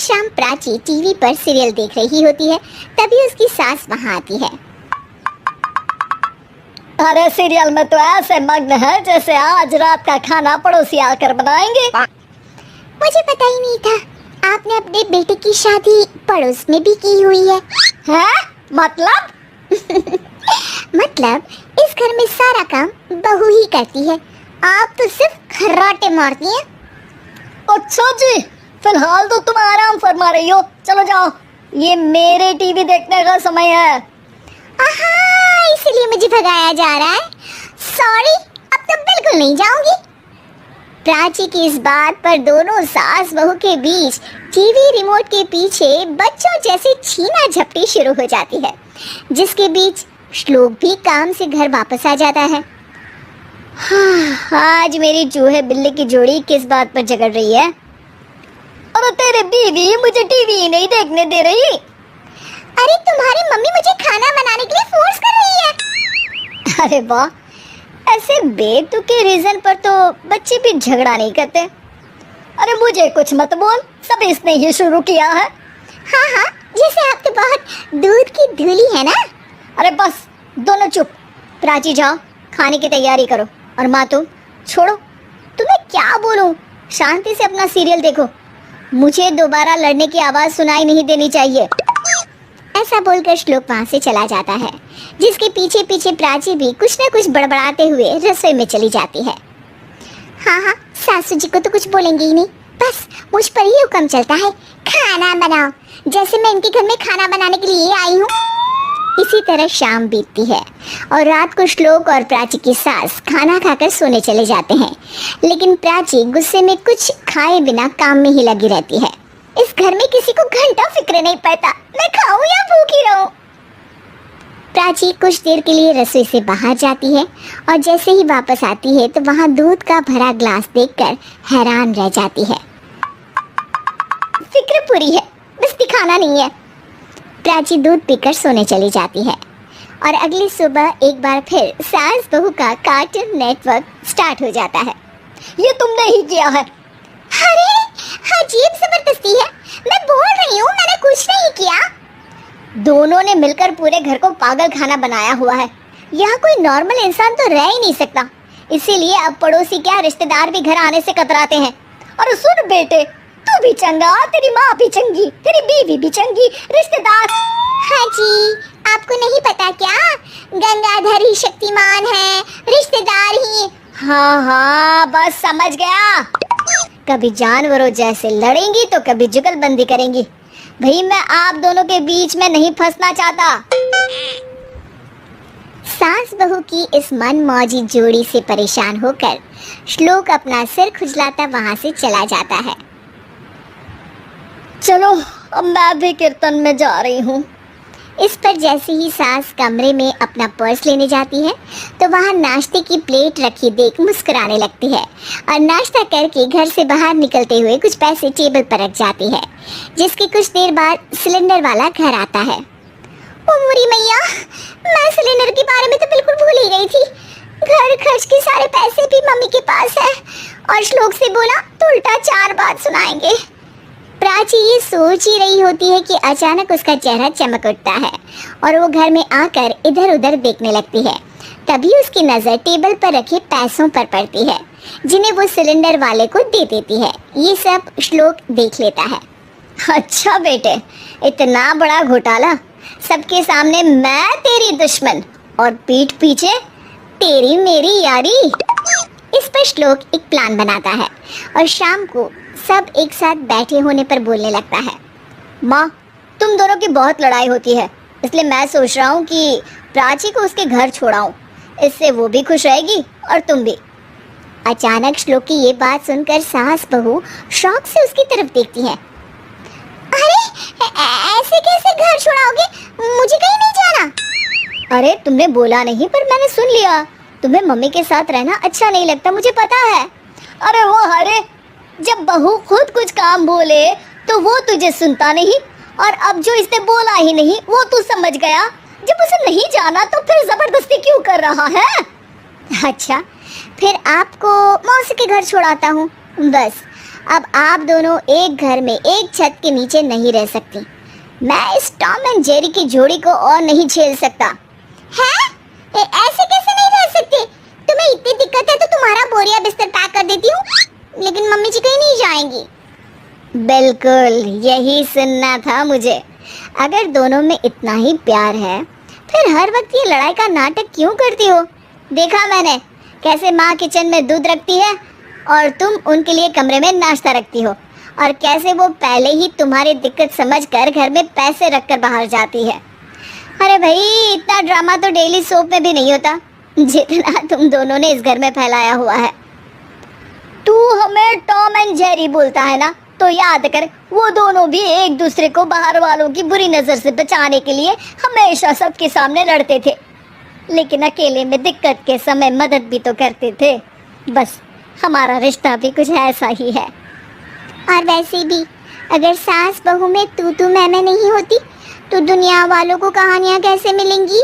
शाम प्राची टीवी पर सीरियल देख रही होती है, तभी उसकी सास वहाँ आती है। अरे सीरियल में तो ऐसे मग्न है जैसे आज रात का खाना पड़ोसी आकर बनाएंगे। मुझे पता ही नहीं था आपने अपने बेटे की शादी पड़ोस में भी की हुई है। हैं? मतलब? मतलब इस घर में सारा काम बहू ही करती है, आप तो सिर्फ खर्राटे मारती हैं। अच्छा जी, फिलहाल तो तुम आराम फरमा रही हो, चलो जाओ, ये मेरे टीवी देखने का समय है। आहा, इसलिए मुझे भगाया जा रहा है। सॉरी, अब तो बिल्कुल नहीं जाऊंगी। प्राची की इस बात पर दोनों सास बहू के बीच टीवी रिमोट के पीछे बच्चों जैसे छीना झपटी शुरू हो जाती है, जिसके बीच श्लोक भी काम से घर वापस आ जाता है। हाँ, आज मेरी चूहे बिल्ली की जोड़ी किस बात पर झगड़ रही है? अरे तेरे बीवी मुझे टीवी ही नहीं देखने दे रही। अरे तुम्हारी मम्मी मुझे खाना बनाने के लिए फोर्स कर रही है। अरे वाह, ऐसे बेतुके रीजन पर तो बच्चे भी झगड़ा नहीं करते। अरे मुझे कुछ मत बोल, सब इसने ही शुरू किया है। हाँ हाँ, जैसे आप तो बहुत दूध की धूली है ना। अरे बस, दोनों चुप। प्राची जाओ, खाने की तैयारी करो। और माँ तुम छोड़ो, तुम्हें क्या बोलूं, शांति से अपना सीरियल देखो, मुझे दोबारा लड़ने की आवाज सुनाई नहीं देनी चाहिए। ऐसा बोलकर श्लोक वहाँ से चला जाता है, जिसके पीछे पीछे प्राची भी कुछ न कुछ बड़बड़ाते हुए रसोई में चली जाती है। हाँ हाँ, सासू जी को तो कुछ बोलेंगे ही नहीं, बस मुझ पर ही हुक्म चलता है, खाना बनाओ, जैसे मैं इनके घर में खाना बनाने के लिए आई हूँ। इसी तरह शाम बीतती है और रात को श्लोक और प्राची की सास खाना खाकर सोने चले जाते हैं, लेकिन प्राची गुस्से में कुछ खाए बिना काम में ही लगी रहती है। इस घर में किसी को घंटा फिक्र नहीं पड़ता, मैं खाऊं या भूखी रहूं। प्राची कुछ देर के लिए रसोई से बाहर जाती है और जैसे ही वापस आती है तो वहाँ दूध का भरा ग्लास देखकर हैरान रह जाती है। फिक्र पूरी है, बस दिखाना नहीं है। प्राची दूध पीकर सोने चली जाती है और अगली सुबह एक बार फिर सास बहू का कार्टून नेटवर्क स्टार्ट हो जाता है। ये तुमने ही किया है। अरे अजीब जबरदस्ती है, मैं बोल रही हूँ मैंने कुछ नहीं किया। दोनों ने मिलकर पूरे घर को पागल खाना बनाया हुआ है। यहाँ कोई नॉर्मल इंसान तो रह ही नहीं सकता, इसीलिए अब पड़ोसी क्या रिश्तेदार भी घर आने से कतराते हैं। और सुन बेटे, तू भी चंगा, तेरी माँ भी चंगी, तेरी बीवी भी चंगी, रिश्तेदार। हाँ जी, आपको नहीं पता क्या, गंगाधर ही शक्तिमान है, रिश्तेदार ही। हाँ हाँ, बस समझ गया। कभी जानवरों जैसे लड़ेंगी तो कभी जुगलबंदी करेंगी। भाई मैं आप दोनों के बीच में नहीं फंसना चाहता। सास बहू की इस मन मौजी जोड़ी से परेशान होकर श्लोक अपना सिर खुजलाता वहां से चला जाता है। चलो अब मैं भी कीर्तन में जा रही हूँ। इस पर जैसे ही सास कमरे में अपना पर्स लेने जाती है तो वहाँ नाश्ते की प्लेट रखी देख मुस्कुराने लगती है और नाश्ता करके घर से बाहर निकलते हुए कुछ पैसे टेबल पर रख जाती है, जिसके कुछ देर बाद सिलेंडर वाला घर आता है। ओ मुरी मैया, मैं सिलेंडर के बारे में तो बिल्कुल भूल ही गई थी। घर खर्च के सारे पैसे भी मम्मी के पास है और श्लोक से बोला तो उल्टा 4 बात सुनाएंगे। प्राची ये सोच ही रही होती है कि अचानक उसका चेहरा चमक उठता है और वो घर में आकर इधर उधर देखने लगती है। तभी उसकी नज़र टेबल पर रखे पैसों पर पड़ती है, जिन्हें वो सिलेंडर वाले को दे देती है। ये सब श्लोक देख लेता है। अच्छा बेटे, इतना बड़ा घोटाला, सबके सामने मैं तेरी दुश्मन और पीठ पीछे तेरी मेरी यारी। इस पर श्लोक एक प्लान बनाता है और शाम को सब एक साथ बैठे होने पर बोलने लगता है। माँ, तुम दोनों की बहुत लड़ाई होती है, इसलिए मैं सोच रहा हूँ कि प्राची को उसके घर छोड़ाऊं, इससे वो भी खुश रहेगी और तुम भी। अचानक श्लोक की ये बात सुनकर सास बहू शौक से उसकी तरफ देखती है। अरे ऐसे कैसे घर छोड़ाओगे, मुझे कहीं नहीं जाना। अरे तुमने बोला नहीं पर मैंने सुन लिया, तुम्हें मम्मी के साथ रहना अच्छा नहीं लगता, मुझे पता है। अरे वो अरे, जब बहू खुद कुछ काम बोले तो वो तुझे सुनता नहीं, और अब जो इसने बोला ही नहीं वो तू समझ गया। जब उसे नहीं जाना तो फिर जबरदस्ती क्यों कर रहा है? अच्छा, फिर आपको मौसी के घर छोड़ाता हूँ, बस अब आप दोनों एक घर में एक छत के नीचे नहीं रह सकती। मैं इस टॉम एंड जेरी की जोड़ी को और नहीं झेल सकता। हैं? ऐसे कैसे नहीं रह सकते? तुम्हें इतनी दिक्कत है तो तुम्हारा बोरिया बिस्तर पैक कर देती हूँ, लेकिन मम्मी जी कहीं नहीं जाएंगी। बिल्कुल यही सुनना था मुझे। अगर दोनों में इतना ही प्यार है फिर हर वक्त ये लड़ाई का नाटक क्यों करती हो? देखा मैंने कैसे माँ किचन में दूध रखती है और तुम उनके लिए कमरे में नाश्ता रखती हो, और कैसे वो पहले ही तुम्हारी दिक्कत समझकर घर में पैसे रखकर बाहर जाती है। अरे भाई, इतना ड्रामा तो डेली सोप में भी नहीं होता जितना तुम दोनों ने इस घर में फैलाया हुआ है। तू हमें टॉम एंड जेरी बोलता है ना, तो याद कर वो दोनों भी एक दूसरे को बाहर वालों की बुरी नजर से बचाने के लिए हमेशा सबके सामने लड़ते थे, लेकिन अकेले में दिक्कत के समय मदद भी तो करते थे। बस हमारा रिश्ता भी कुछ ऐसा ही है। और वैसे भी अगर सास बहू में तू मैं नहीं होती तो दुनिया वालों को कहानियाँ कैसे मिलेंगी?